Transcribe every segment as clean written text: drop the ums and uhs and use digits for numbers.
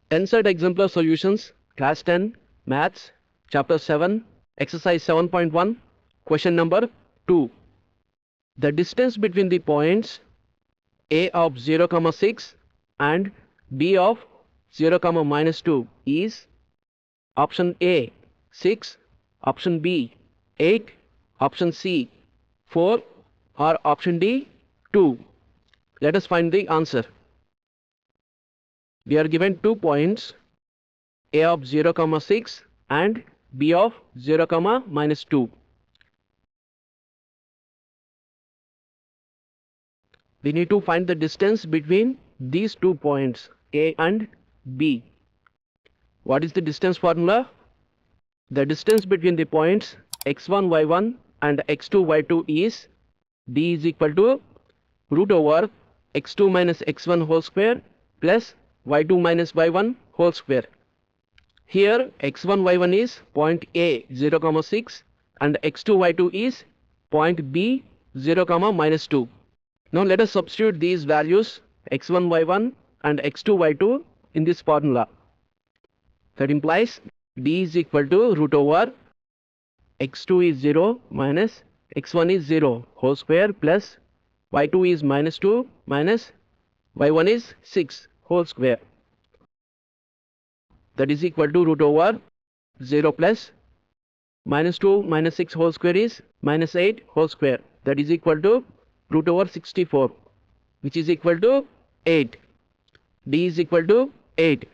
NCERT Exemplar Solutions, Class 10, Maths, Chapter 7, Exercise 7.1, Question number 2. The distance between the points A of 0, 6 and B of 0, -2 is option A 6, option B 8, option C 4 or option D 2. Let us find the answer. We are given 2 points A of 0, 6 and B of 0, -2. We need to find the distance between these 2 points A and B. What is the distance formula? The distance between the points x1, y1 and x2, y2 is D is equal to root over x2 minus x1 whole square plus y2 minus y1 whole square. Here x1, y1 is point A 0, 6 and x2, y2 is point B 0, -2. Now let us substitute these values x1, y1 and x2, y2 in this formula. That implies D is equal to root over x2 is 0 minus x1 is 0 whole square plus y2 is -2 minus y1 is 6 whole square. That is equal to root over 0 plus -2 minus 6 whole square is -8 whole square. That is equal to root over 64, which is equal to 8. D is equal to 8.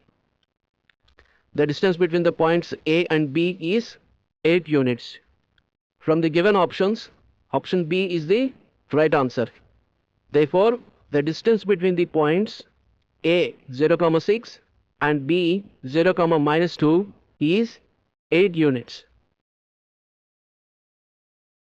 The distance between the points A and B is 8 units. From the given options, option B is the right answer. Therefore, the distance between the points A 0, 6 and B 0, -2 is 8 units.